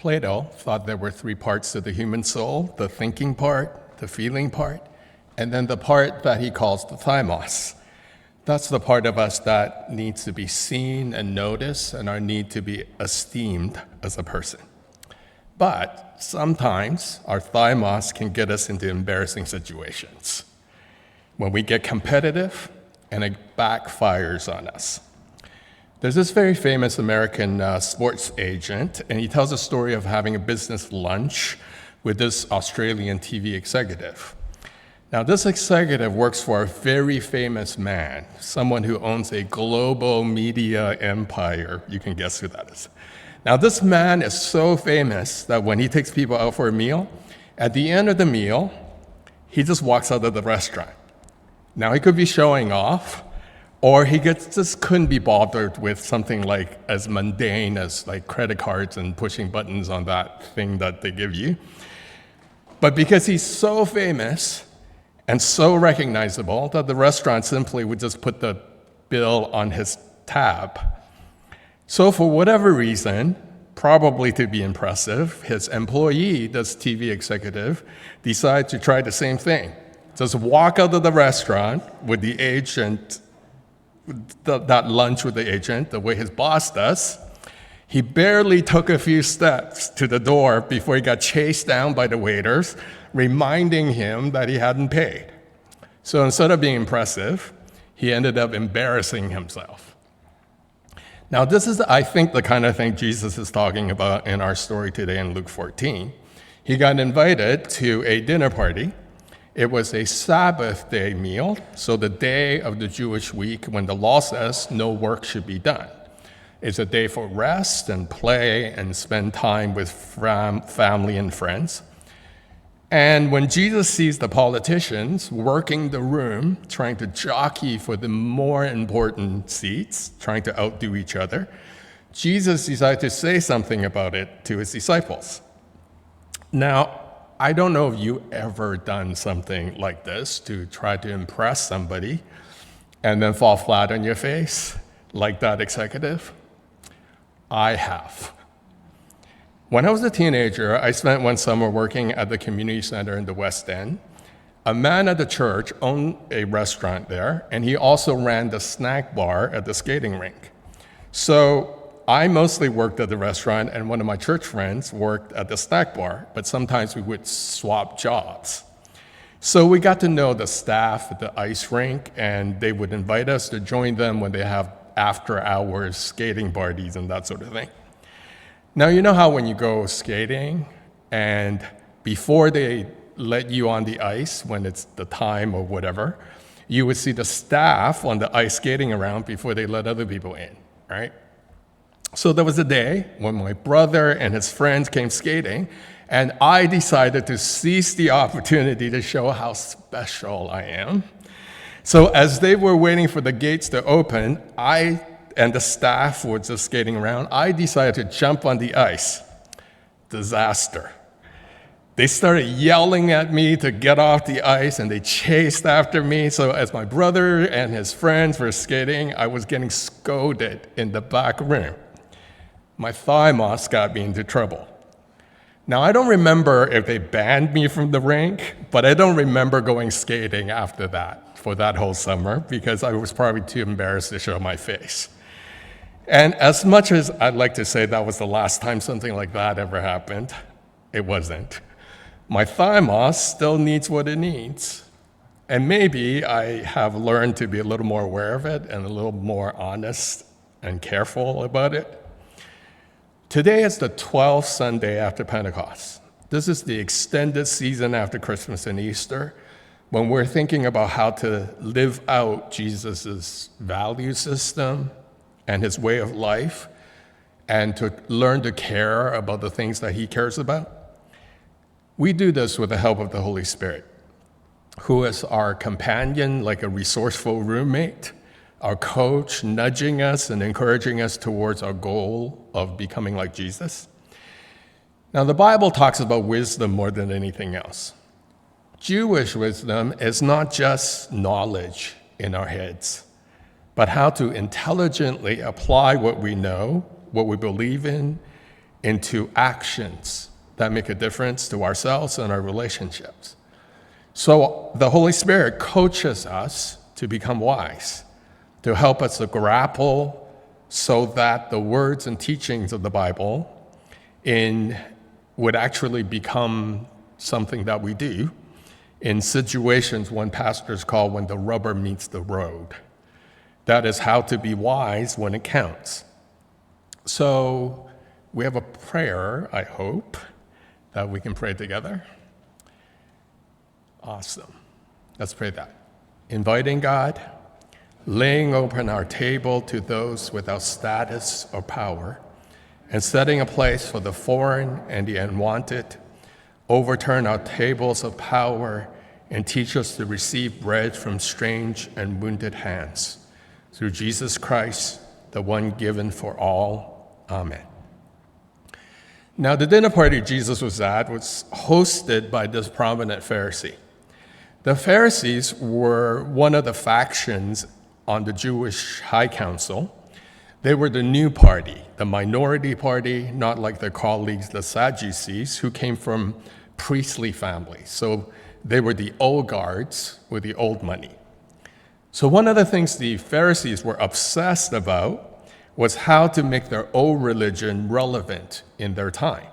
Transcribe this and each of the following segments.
Plato thought there were three parts to the human soul: the thinking part, the feeling part, and then the part that he calls the thymos. That's the part of us that needs to be seen and noticed and our need to be esteemed as a person. But sometimes our thymos can get us into embarrassing situations when we get competitive and it backfires on us. There's this very famous American sports agent, and he tells a story of having a business lunch with this Australian TV executive. Now, this executive works for a very famous man, someone who owns a global media empire. You can guess who that is. Now, this man is so famous that when he takes people out for a meal, at the end of the meal, he just walks out of the restaurant. Now, he could be showing off, or he just couldn't be bothered with something like as mundane as like credit cards and pushing buttons on that thing that they give you. But because he's so famous and so recognizable that the restaurant simply would just put the bill on his tab. So for whatever reason, probably to be impressive, his employee, this TV executive, decided to try the same thing. Just walk out of the restaurant with the agent, that lunch with the agent, the way his boss does. He barely took a few steps to the door before he got chased down by the waiters, reminding him that he hadn't paid. So instead of being impressive, he ended up embarrassing himself. Now, this is, I think, the kind of thing Jesus is talking about in our story today in Luke 14. He got invited to a dinner party. It was a Sabbath day meal, so the day of the Jewish week when the law says no work should be done. It's a day for rest and play and spend time with family and friends. And when Jesus sees the politicians working the room, trying to jockey for the more important seats, trying to outdo each other, Jesus decided to say something about it to his disciples. Now, I don't know if you ever done something like this to try to impress somebody and then fall flat on your face like that executive. I have. When I was a teenager, I spent one summer working at the community center in the West End. A man at the church owned a restaurant there, and he also ran the snack bar at the skating rink. So I mostly worked at the restaurant, and one of my church friends worked at the snack bar, but sometimes we would swap jobs. So we got to know the staff at the ice rink, and they would invite us to join them when they have after-hours skating parties and that sort of thing. Now, you know how when you go skating, and before they let you on the ice, when it's the time or whatever, you would see the staff on the ice skating around before they let other people in, right? So there was a day when my brother and his friends came skating, and I decided to seize the opportunity to show how special I am. So as they were waiting for the gates to open, and the staff were just skating around, I decided to jump on the ice. Disaster. They started yelling at me to get off the ice, and they chased after me. So as my brother and his friends were skating, I was getting scolded in the back room. My thymos got me into trouble. Now, I don't remember if they banned me from the rink, but I don't remember going skating after that for that whole summer because I was probably too embarrassed to show my face. And as much as I'd like to say that was the last time something like that ever happened, it wasn't. My thymos still needs what it needs. And maybe I have learned to be a little more aware of it and a little more honest and careful about it. Today is the 12th Sunday after Pentecost. This is the extended season after Christmas and Easter, when we're thinking about how to live out Jesus' value system and his way of life, and to learn to care about the things that he cares about. We do this with the help of the Holy Spirit, who is our companion, like a resourceful roommate, our coach, nudging us and encouraging us towards our goal of becoming like Jesus. Now, the Bible talks about wisdom more than anything else. Jewish wisdom is not just knowledge in our heads, but how to intelligently apply what we know, what we believe in, into actions that make a difference to ourselves and our relationships. So the Holy Spirit coaches us to become wise, to help us to grapple so that the words and teachings of the Bible would actually become something that we do in situations when pastors call when the rubber meets the road. That is how to be wise when it counts. So we have a prayer, I hope, that we can pray together. Awesome. Let's pray that. Inviting God, laying open our table to those without status or power, and setting a place for the foreign and the unwanted, overturn our tables of power and teach us to receive bread from strange and wounded hands. Through Jesus Christ, the one given for all. Amen. Now, the dinner party Jesus was at was hosted by this prominent Pharisee. The Pharisees were one of the factions on the Jewish High Council. They were the new party, the minority party, not like their colleagues, the Sadducees, who came from priestly families. So they were the old guards with the old money. So one of the things the Pharisees were obsessed about was how to make their old religion relevant in their time.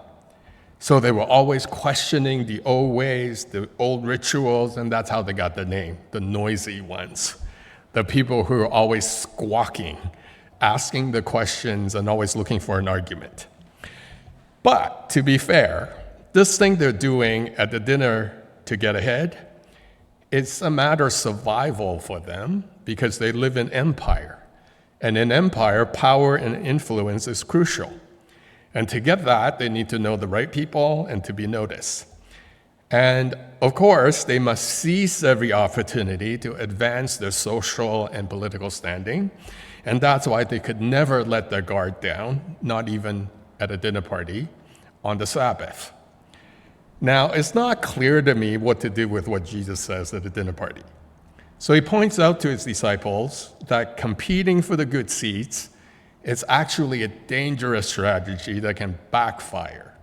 So they were always questioning the old ways, the old rituals, and that's how they got the name, the noisy ones, the people who are always squawking, asking the questions and always looking for an argument. But to be fair, this thing they're doing at the dinner to get ahead, it's a matter of survival for them because they live in empire. And in empire, power and influence is crucial. And to get that, they need to know the right people and to be noticed. And of course, they must seize every opportunity to advance their social and political standing. And that's why they could never let their guard down, not even at a dinner party on the Sabbath. Now, it's not clear to me what to do with what Jesus says at a dinner party. So he points out to his disciples that competing for the good seats is actually a dangerous strategy that can backfire.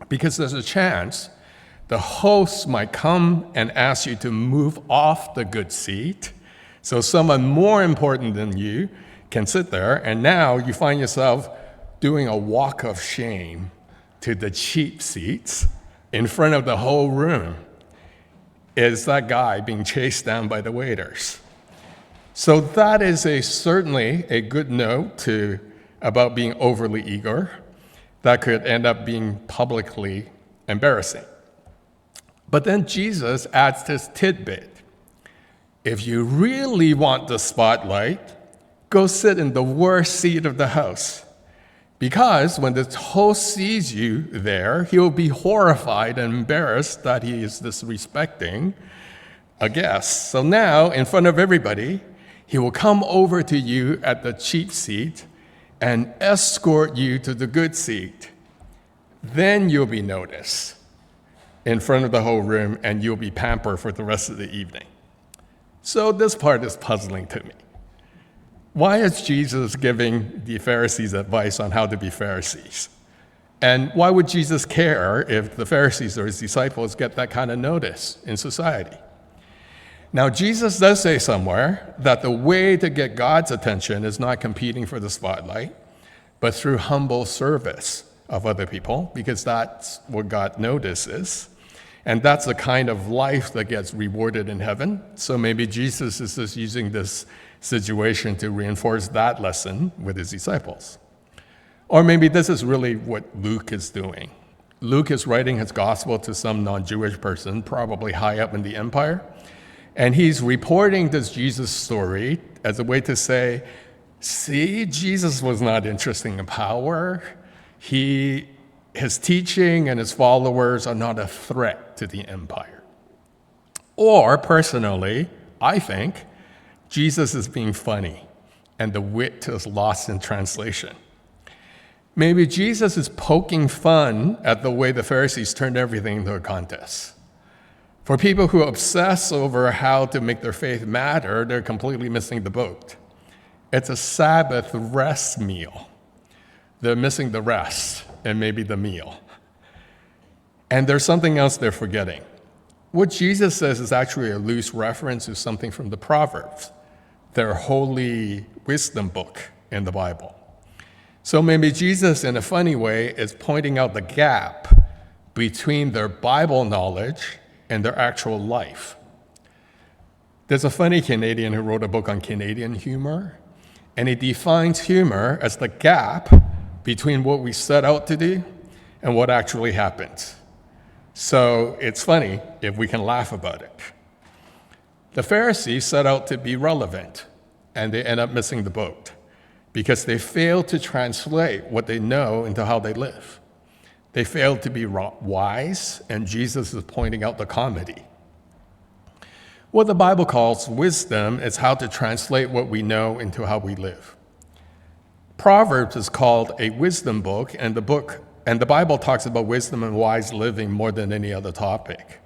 Because there's a chance the host might come and ask you to move off the good seat so someone more important than you can sit there, and now you find yourself doing a walk of shame to the cheap seats in front of the whole room. Is that guy being chased down by the waiters? So that is certainly a good note about being overly eager that could end up being publicly embarrassing. But then Jesus adds this tidbit. If you really want the spotlight, go sit in the worst seat of the house. Because when the host sees you there, he'll be horrified and embarrassed that he is disrespecting a guest. So now, in front of everybody, he will come over to you at the cheap seat and escort you to the good seat. Then you'll be noticed in front of the whole room, and you'll be pampered for the rest of the evening. So this part is puzzling to me. Why is Jesus giving the Pharisees advice on how to be Pharisees? And why would Jesus care if the Pharisees or his disciples get that kind of notice in society? Now, Jesus does say somewhere that the way to get God's attention is not competing for the spotlight, but through humble service of other people, because that's what God notices. And that's the kind of life that gets rewarded in heaven. So maybe Jesus is just using this situation to reinforce that lesson with his disciples. Or maybe this is really what Luke is doing. Luke is writing his gospel to some non-Jewish person, probably high up in the empire, and he's reporting this Jesus story as a way to say, see, Jesus was not interested in power. His teaching and his followers are not a threat to the empire. Or, personally, I think Jesus is being funny, and the wit is lost in translation. Maybe Jesus is poking fun at the way the Pharisees turned everything into a contest. For people who obsess over how to make their faith matter, they're completely missing the boat. It's a Sabbath rest meal. They're missing the rest. and maybe the meal. And there's something else they're forgetting. What Jesus says is actually a loose reference to something from the Proverbs, their holy wisdom book in the Bible. So maybe Jesus, in a funny way, is pointing out the gap between their Bible knowledge and their actual life. There's a funny Canadian who wrote a book on Canadian humor, and he defines humor as the gap between what we set out to do and what actually happens. So it's funny if we can laugh about it. The Pharisees set out to be relevant, and they end up missing the boat because they failed to translate what they know into how they live. They failed to be wise, and Jesus is pointing out the comedy. What the Bible calls wisdom is how to translate what we know into how we live. Proverbs is called a wisdom book, and the Bible talks about wisdom and wise living more than any other topic.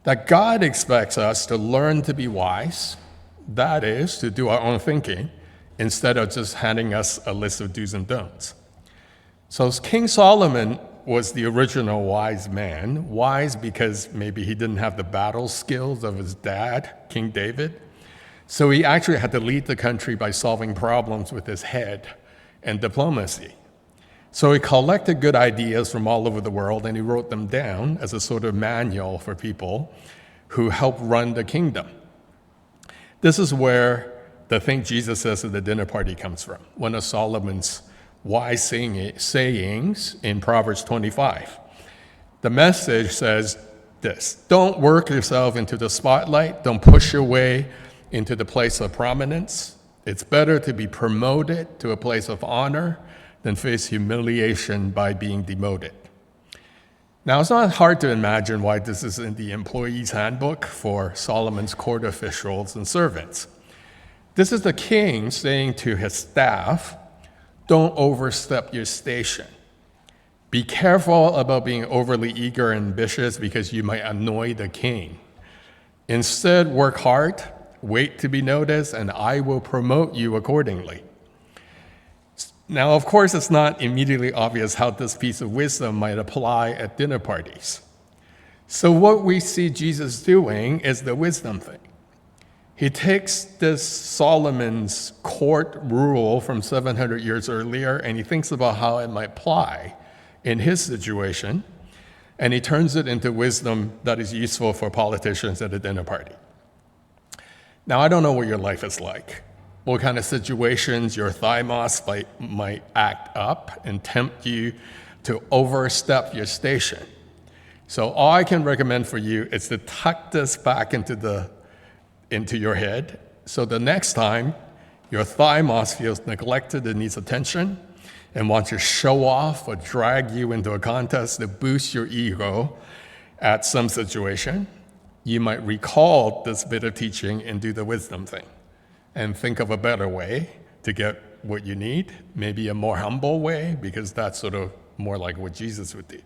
That God expects us to learn to be wise, that is, to do our own thinking, instead of just handing us a list of do's and don'ts. So King Solomon was the original wise man, wise because maybe he didn't have the battle skills of his dad, King David. So he actually had to lead the country by solving problems with his head and diplomacy. So he collected good ideas from all over the world and he wrote them down as a sort of manual for people who help run the kingdom. This is where the thing Jesus says at the dinner party comes from, one of Solomon's wise sayings in Proverbs 25. The message says this: don't work yourself into the spotlight, don't push your way into the place of prominence. It's better to be promoted to a place of honor than face humiliation by being demoted. Now, it's not hard to imagine why this is in the employee's handbook for Solomon's court officials and servants. This is the king saying to his staff, don't overstep your station. Be careful about being overly eager and ambitious because you might annoy the king. Instead, work hard, wait to be noticed, and I will promote you accordingly. Now, of course, it's not immediately obvious how this piece of wisdom might apply at dinner parties. So what we see Jesus doing is the wisdom thing. He takes this Solomon's court rule from 700 years earlier, and he thinks about how it might apply in his situation, and he turns it into wisdom that is useful for politicians at a dinner party. Now, I don't know what your life is like, what kind of situations your thymos might act up and tempt you to overstep your station. So all I can recommend for you is to tuck this back into your head, so the next time your thymos feels neglected and needs attention and wants to show off or drag you into a contest to boost your ego at some situation, you might recall this bit of teaching and do the wisdom thing and think of a better way to get what you need, maybe a more humble way, because that's sort of more like what Jesus would do.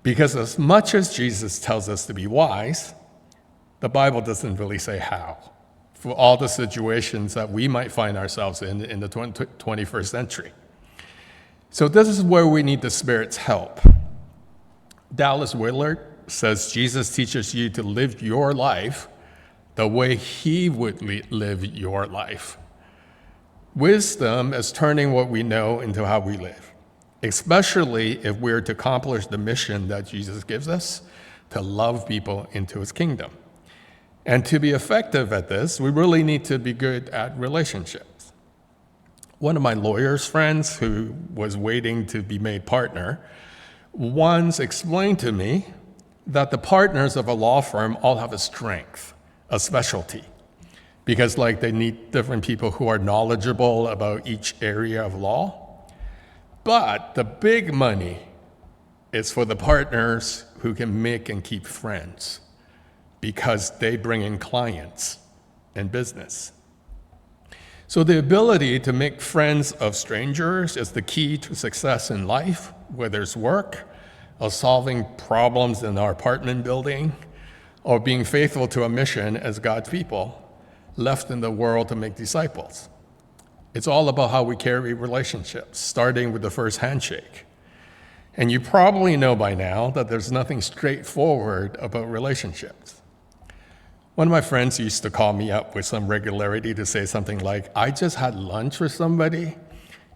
Because as much as Jesus tells us to be wise, the Bible doesn't really say how for all the situations that we might find ourselves in the 21st century. So this is where we need the Spirit's help. Dallas Willard says Jesus teaches you to live your life the way he would live your life. Wisdom is turning what we know into how we live, especially if we're to accomplish the mission that Jesus gives us, to love people into his kingdom. And to be effective at this, we really need to be good at relationships. One of my lawyer's friends who was waiting to be made partner once explained to me that the partners of a law firm all have a strength, a specialty, because they need different people who are knowledgeable about each area of law. But the big money is for the partners who can make and keep friends, because they bring in clients and business. So the ability to make friends of strangers is the key to success in life, whether it's work, or solving problems in our apartment building, or being faithful to a mission as God's people left in the world to make disciples. It's all about how we carry relationships, starting with the first handshake. And you probably know by now that there's nothing straightforward about relationships. One of my friends used to call me up with some regularity to say something like, I just had lunch with somebody,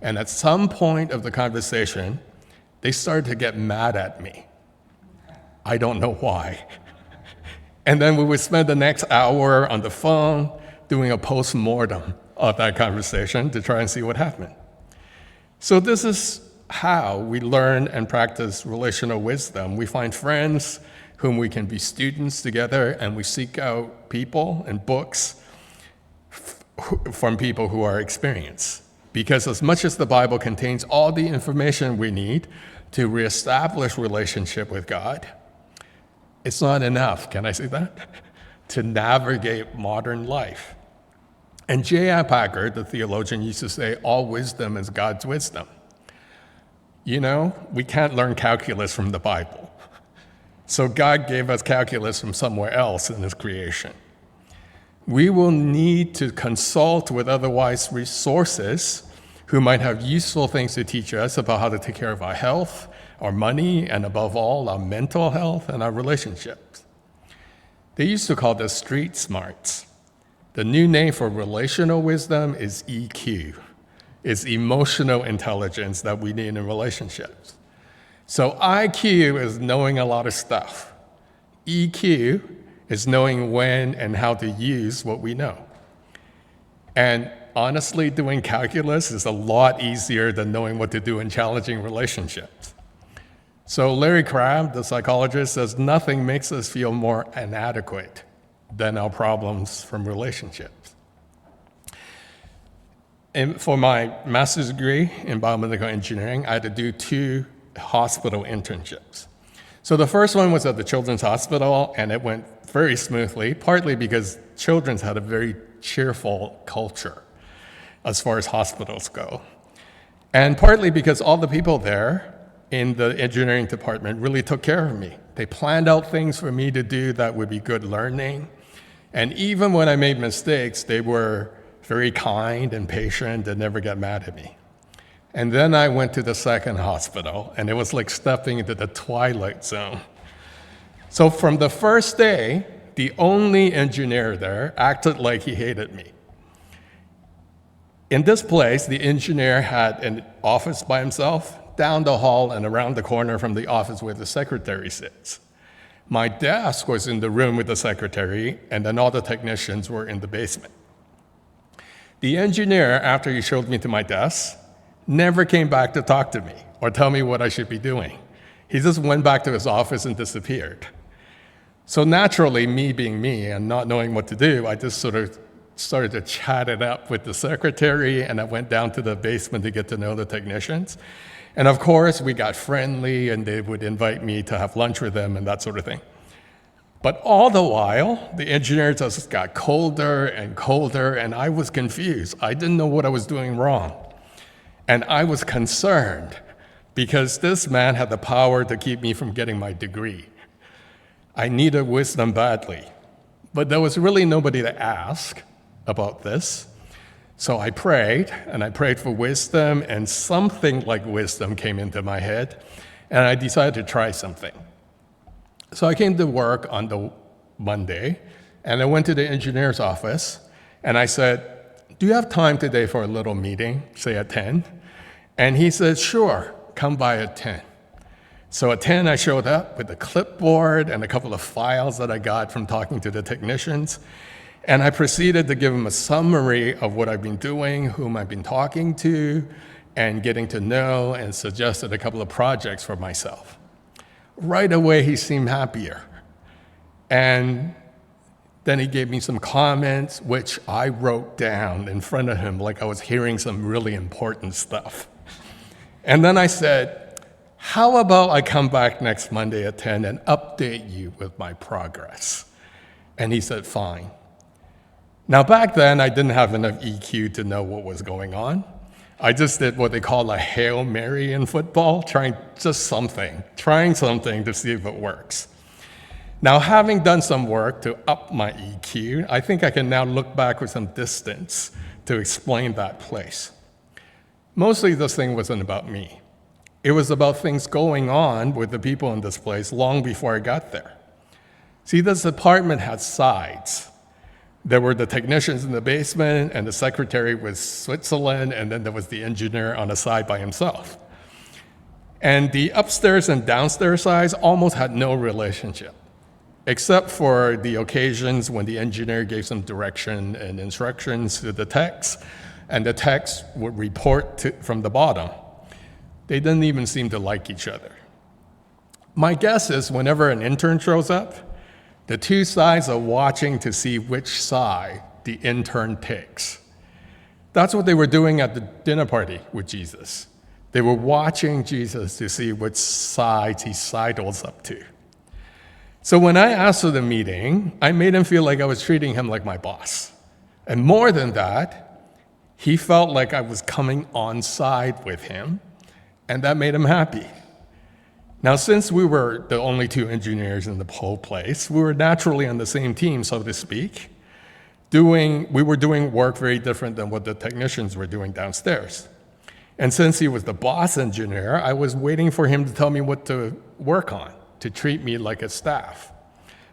and at some point of the conversation, they started to get mad at me. I don't know why. And then we would spend the next hour on the phone doing a post-mortem of that conversation to try and see what happened. So this is how we learn and practice relational wisdom. We find friends whom we can be students together, and we seek out people and books from people who are experienced. Because as much as the Bible contains all the information we need to reestablish relationship with God, it's not enough, can I say that? To navigate modern life. And J.I. Packer, the theologian, used to say, all wisdom is God's wisdom. You know, we can't learn calculus from the Bible. So God gave us calculus from somewhere else in his creation. We will need to consult with otherwise resources who might have useful things to teach us about how to take care of our health, our money, and above all, our mental health and our relationships. They used to call this street smarts. The new name for relational wisdom is EQ. It's emotional intelligence that we need in relationships. So IQ is knowing a lot of stuff. EQ is knowing when and how to use what we know. And honestly, doing calculus is a lot easier than knowing what to do in challenging relationships. So Larry Crabb, the psychologist, says nothing makes us feel more inadequate than our problems from relationships. And for my master's degree in biomedical engineering, I had to do 2 hospital internships. So the first one was at the Children's Hospital, and it went very smoothly, partly because Children's had a very cheerful culture as far as hospitals go, and partly because all the people there in the engineering department really took care of me. They planned out things for me to do that would be good learning, and even when I made mistakes, they were very kind and patient and never got mad at me. And then I went to the second hospital, and it was like stepping into the twilight zone. So from the first day, the only engineer there acted like he hated me. In this place, the engineer had an office by himself, down the hall and around the corner from the office where the secretary sits. My desk was in the room with the secretary, and then all the technicians were in the basement. The engineer, after he showed me to my desk, never came back to talk to me or tell me what I should be doing. He just went back to his office and disappeared. So naturally, me being me and not knowing what to do, I just sort of started to chat it up with the secretary, and I went down to the basement to get to know the technicians. And of course, we got friendly, and they would invite me to have lunch with them and that sort of thing. But all the while, the engineer just got colder and colder, and I was confused. I didn't know what I was doing wrong. And I was concerned because this man had the power to keep me from getting my degree. I needed wisdom badly, but there was really nobody to ask about this. So I prayed, and I prayed for wisdom, and something like wisdom came into my head, and I decided to try something. So I came to work on the Monday, and I went to the engineer's office, and I said, do you have time today for a little meeting, say at 10? And he said, sure, come by at 10. So at 10, I showed up with a clipboard and a couple of files that I got from talking to the technicians, and I proceeded to give him a summary of what I've been doing, whom I've been talking to, and getting to know, and suggested a couple of projects for myself. Right away, he seemed happier. And then he gave me some comments, which I wrote down in front of him like I was hearing some really important stuff. And then I said, how about I come back next Monday at 10 and update you with my progress? And he said, fine. Now, back then, I didn't have enough EQ to know what was going on. I just did what they call a Hail Mary in football, trying something to see if it works. Now, having done some work to up my EQ, I think I can now look back with some distance to explain that place. Mostly this thing wasn't about me. It was about things going on with the people in this place long before I got there. See, this apartment had sides. There were the technicians in the basement, and the secretary was Switzerland, and then there was the engineer on the side by himself. And the upstairs and downstairs sides almost had no relationship, except for the occasions when the engineer gave some direction and instructions to the techs, and the techs would report from the bottom. They didn't even seem to like each other. My guess is whenever an intern shows up, the two sides are watching to see which side the intern picks. That's what they were doing at the dinner party with Jesus. They were watching Jesus to see which side he sidles up to. So when I asked for the meeting, I made him feel like I was treating him like my boss. And more than that, he felt like I was coming on side with him, and that made him happy. Now, since we were the only two engineers in the whole place, we were naturally on the same team, so to speak. We were doing work very different than what the technicians were doing downstairs. And since he was the boss engineer, I was waiting for him to tell me what to work on, to treat me like a staff.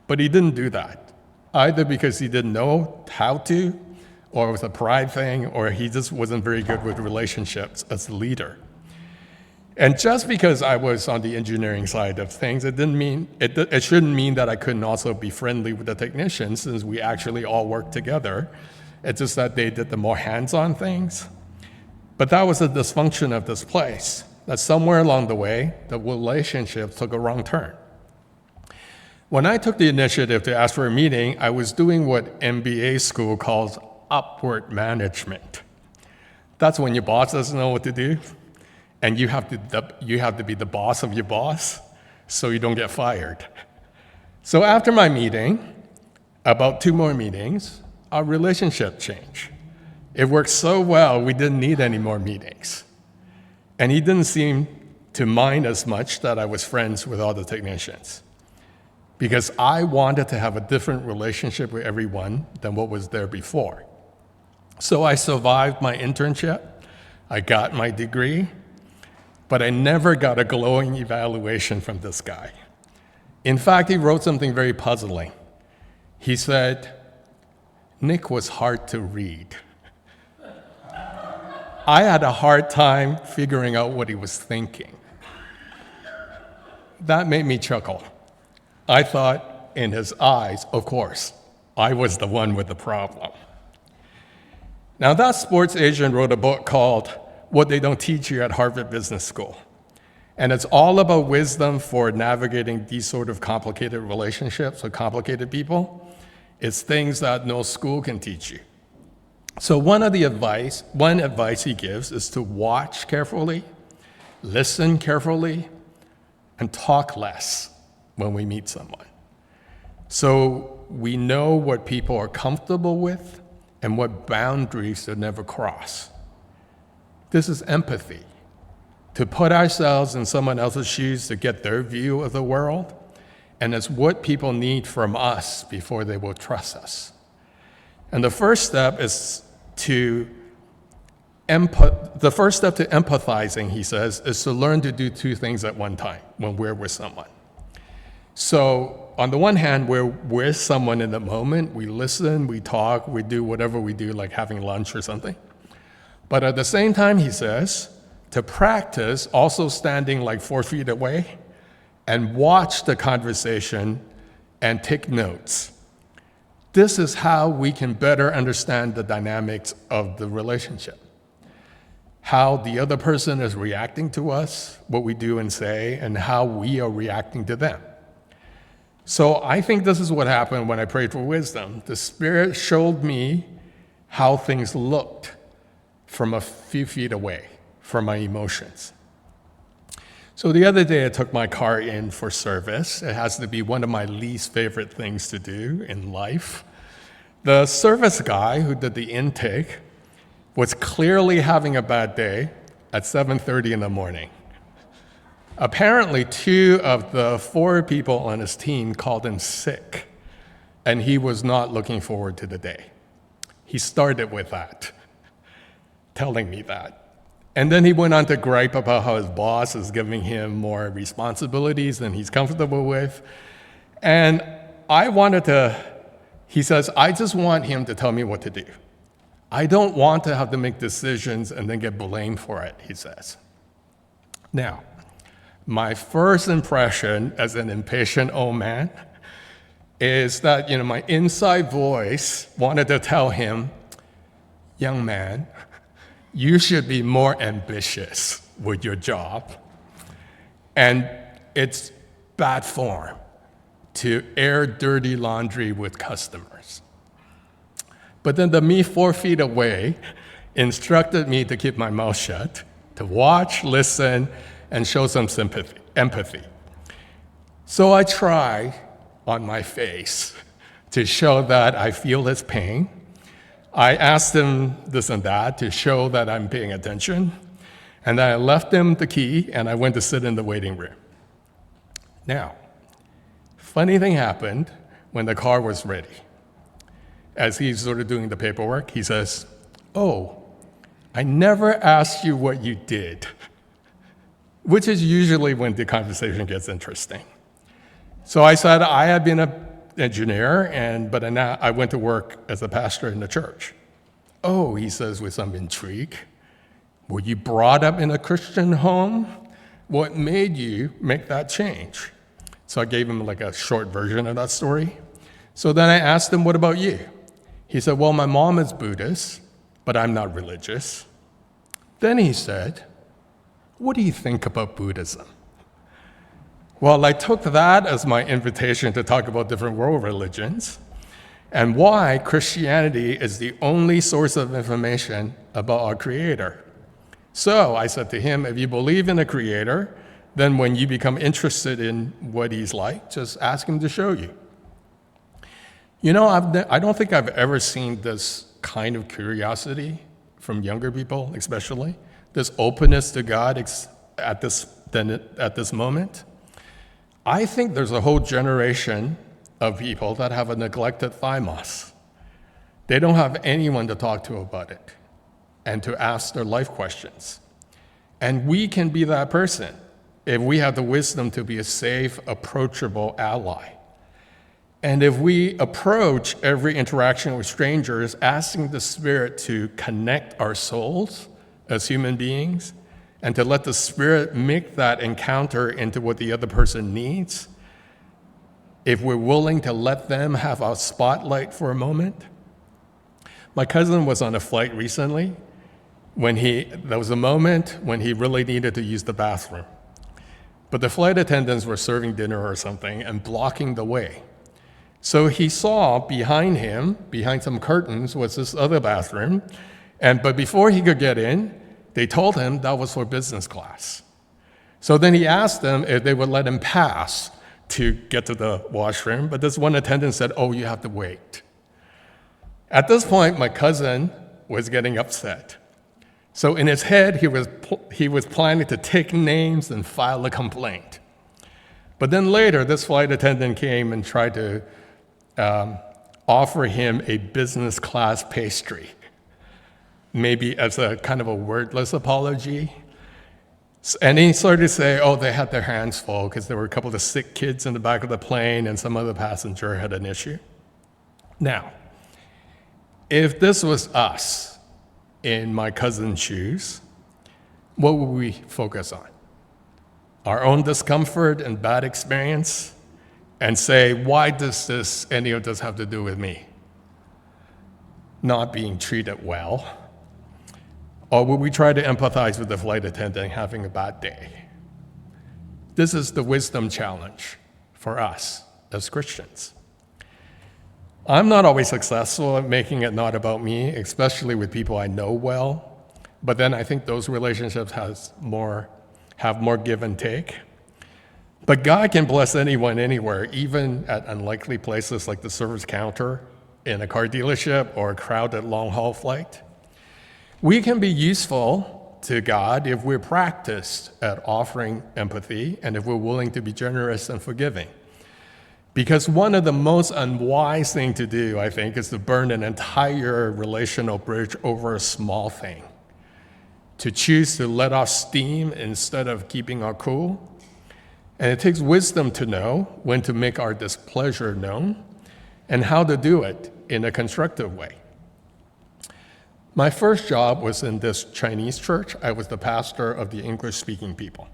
But he didn't do that, either because he didn't know how to, or it was a pride thing, or he just wasn't very good with relationships as a leader. And just because I was on the engineering side of things, it shouldn't mean that I couldn't also be friendly with the technicians, since we actually all worked together. It's just that they did the more hands-on things. But that was the dysfunction of this place, that somewhere along the way, the relationship took a wrong turn. When I took the initiative to ask for a meeting, I was doing what MBA school calls upward management. That's when your boss doesn't know what to do, and you have to be the boss of your boss so you don't get fired. So after my meeting, about 2 more meetings, our relationship changed. It worked so well, we didn't need any more meetings. And he didn't seem to mind as much that I was friends with all the technicians, because I wanted to have a different relationship with everyone than what was there before. So I survived my internship, I got my degree, but I never got a glowing evaluation from this guy. In fact, he wrote something very puzzling. He said, "Nick was hard to read." I had a hard time figuring out what he was thinking. That made me chuckle. I thought, in his eyes, of course, I was the one with the problem. Now, that sports agent wrote a book called What They Don't Teach You at Harvard Business School. And it's all about wisdom for navigating these sort of complicated relationships with complicated people. It's things that no school can teach you. So one advice he gives is to watch carefully, listen carefully, and talk less when we meet someone. So we know what people are comfortable with and what boundaries they never cross. This is empathy, to put ourselves in someone else's shoes to get their view of the world, and it's what people need from us before they will trust us. And the first step to empathizing, he says, is to learn to do 2 things at one time when we're with someone. So on the one hand, we're with someone in the moment, we listen, we talk, we do whatever we do, like having lunch or something. But at the same time, he says, to practice also standing like 4 feet away and watch the conversation and take notes. This is how we can better understand the dynamics of the relationship. How the other person is reacting to us, what we do and say, and how we are reacting to them. So I think this is what happened when I prayed for wisdom. The Spirit showed me how things looked from a few feet away from my emotions. So the other day I took my car in for service. It has to be one of my least favorite things to do in life. The service guy who did the intake was clearly having a bad day at 7:30 in the morning. Apparently 2 of the 4 people on his team called him sick, and he was not looking forward to the day. He started with that, telling me that. And then he went on to gripe about how his boss is giving him more responsibilities than he's comfortable with. And he says, I just want him to tell me what to do. I don't want to have to make decisions and then get blamed for it, he says. Now, my first impression as an impatient old man is that, my inside voice wanted to tell him, young man, you should be more ambitious with your job. And it's bad form to air dirty laundry with customers. But then the me 4 feet away instructed me to keep my mouth shut, to watch, listen, and show some empathy. So I try on my face to show that I feel his pain. I asked him this and that to show that I'm paying attention. And then I left him the key and I went to sit in the waiting room. Now, funny thing happened when the car was ready. As he's sort of doing the paperwork, he says, oh, I never asked you what you did, which is usually when the conversation gets interesting. So I said I had been an engineer, but now I went to work as a pastor in the church. Oh, he says with some intrigue, were you brought up in a Christian home? What made you make that change? So I gave him like a short version of that story. So then I asked him, what about you? He said, well, my mom is Buddhist, but I'm not religious. Then he said, what do you think about Buddhism? Well, I took that as my invitation to talk about different world religions and why Christianity is the only source of information about our Creator. So I said to him, if you believe in a Creator, then when you become interested in what He's like, just ask Him to show you. I don't think I've ever seen this kind of curiosity from younger people, especially, this openness to God at this moment. I think there's a whole generation of people that have a neglected thymos. They don't have anyone to talk to about it and to ask their life questions. And we can be that person if we have the wisdom to be a safe, approachable ally. And if we approach every interaction with strangers asking the Spirit to connect our souls as human beings and to let the Spirit make that encounter into what the other person needs, if we're willing to let them have our spotlight for a moment. My cousin was on a flight recently there was a moment when he really needed to use the bathroom. But the flight attendants were serving dinner or something and blocking the way. So he saw behind him, behind some curtains, was this other bathroom. But before he could get in, they told him that was for business class. So then he asked them if they would let him pass to get to the washroom. But this one attendant said, oh, you have to wait. At this point, my cousin was getting upset. So in his head, he was planning to take names and file a complaint. But then later, this flight attendant came and tried to offer him a business class pastry, maybe as a kind of a wordless apology. And he started to say, oh, they had their hands full because there were a couple of sick kids in the back of the plane and some other passenger had an issue. Now, if this was us in my cousin's shoes, what would we focus on? Our own discomfort and bad experience? And say, why does any of this have to do with me? Not being treated well. Or would we try to empathize with the flight attendant having a bad day? This is the wisdom challenge for us as Christians. I'm not always successful at making it not about me, especially with people I know well. But then I think those relationships have more give and take. But God can bless anyone anywhere, even at unlikely places like the service counter in a car dealership or a crowded long-haul flight. We can be useful to God if we're practiced at offering empathy and if we're willing to be generous and forgiving. Because one of the most unwise things to do, I think, is to burn an entire relational bridge over a small thing. to choose to let off steam instead of keeping our cool. And it takes wisdom to know when to make our displeasure known and how to do it in a constructive way. My first job was in this Chinese church. I was the pastor of the English-speaking people.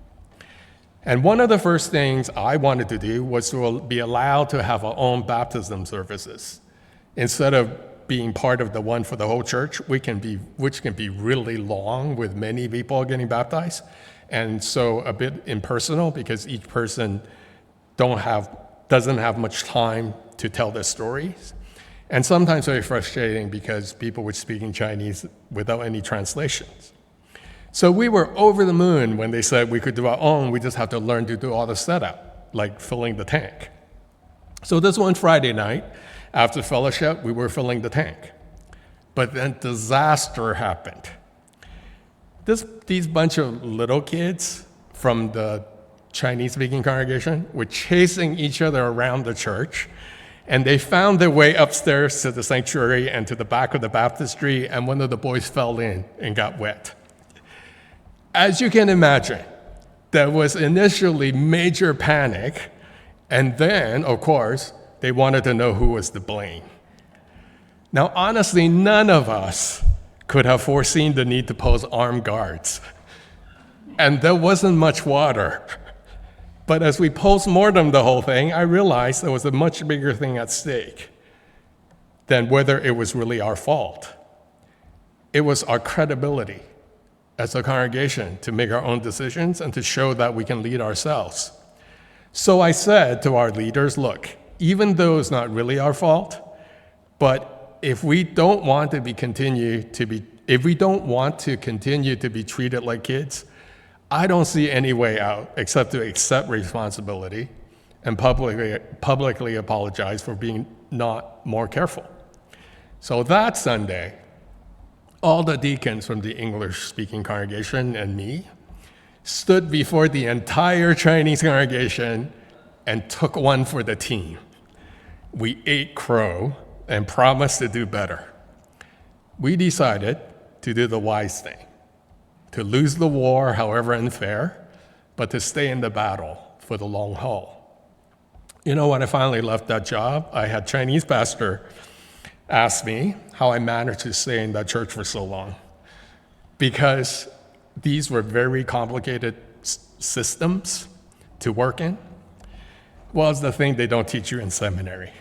And one of the first things I wanted to do was to be allowed to have our own baptism services. Instead of being part of the one for the whole church, which can be really long with many people getting baptized, and so a bit impersonal because each person doesn't have much time to tell their stories. And sometimes very frustrating because people were speaking Chinese without any translations. So we were over the moon when they said we could do our own, we just have to learn to do all the setup, like filling the tank. So this one Friday night, after fellowship, we were filling the tank. But then disaster happened. These bunch of little kids from the Chinese-speaking congregation were chasing each other around the church, and they found their way upstairs to the sanctuary and to the back of the baptistry, and one of the boys fell in and got wet. As you can imagine, there was initially major panic, and then, of course, they wanted to know who was to blame. Now, honestly, none of us could have foreseen the need to post armed guards. And there wasn't much water. But as we post-mortem the whole thing, I realized there was a much bigger thing at stake than whether it was really our fault. It was our credibility as a congregation to make our own decisions and to show that we can lead ourselves. So I said to our leaders, look, even though it's not really our fault, but if we don't want to continue to be treated like kids, I don't see any way out except to accept responsibility and publicly apologize for being not more careful. So that Sunday, all the deacons from the English-speaking congregation and me stood before the entire Chinese congregation and took one for the team. We ate crow and promised to do better. We decided to do the wise thing, to lose the war, however unfair, but to stay in the battle for the long haul. You know, when I finally left that job, I had Chinese pastor ask me how I managed to stay in that church for so long, because these were very complicated systems to work in. Well, it's the thing they don't teach you in seminary.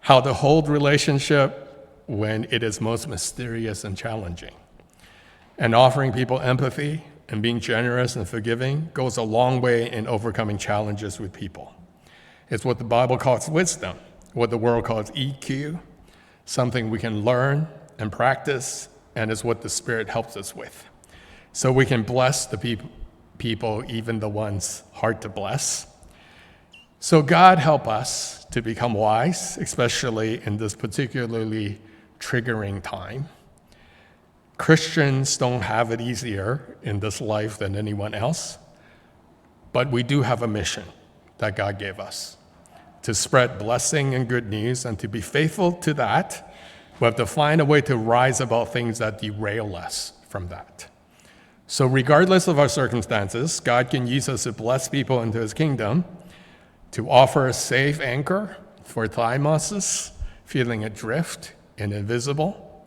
How to hold relationship when it is most mysterious and challenging. And offering people empathy and being generous and forgiving goes a long way in overcoming challenges with people. It's what the Bible calls wisdom, what the world calls EQ, something we can learn and practice, and is what the Spirit helps us with. So we can bless the people, even the ones hard to bless. So God help us to become wise, especially in this particularly triggering time. Christians don't have it easier in this life than anyone else, but we do have a mission that God gave us, to spread blessing and good news, and to be faithful to that, we have to find a way to rise above things that derail us from that. So regardless of our circumstances, God can use us to bless people into his kingdom, to offer a safe anchor for thymoses feeling adrift and invisible,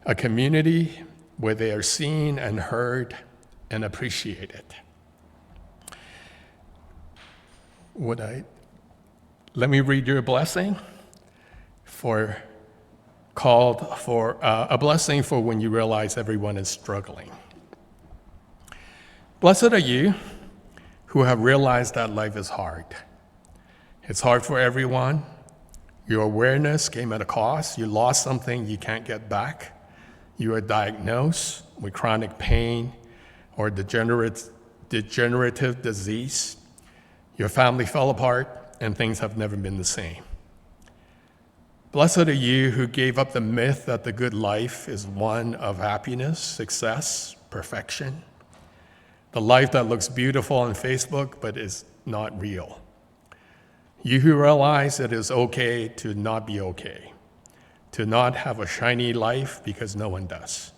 a community where they are seen and heard and appreciated. Let me read you a blessing called for a blessing for when you realize everyone is struggling. Blessed are you who have realized that life is hard. It's hard for everyone. Your awareness came at a cost. You lost something you can't get back. You are diagnosed with chronic pain or degenerative disease. Your family fell apart and things have never been the same. Blessed are you who gave up the myth that the good life is one of happiness, success, perfection. The life that looks beautiful on Facebook but is not real. You who realize it is okay to not be okay, to not have a shiny life because no one does.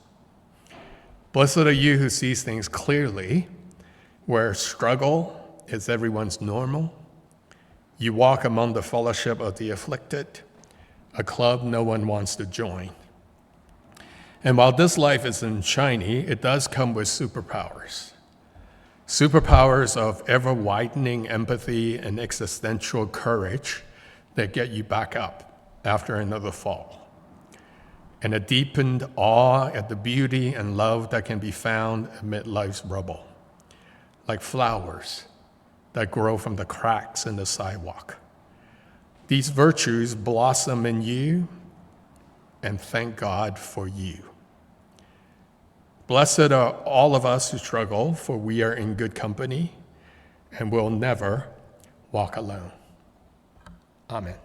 Blessed are you who sees things clearly, where struggle is everyone's normal. You walk among the fellowship of the afflicted, a club no one wants to join. And while this life isn't shiny, it does come with superpowers. Superpowers of ever-widening empathy and existential courage that get you back up after another fall. And a deepened awe at the beauty and love that can be found amid life's rubble, like flowers that grow from the cracks in the sidewalk. These virtues blossom in you, and thank God for you. Blessed are all of us who struggle, for we are in good company and will never walk alone. Amen.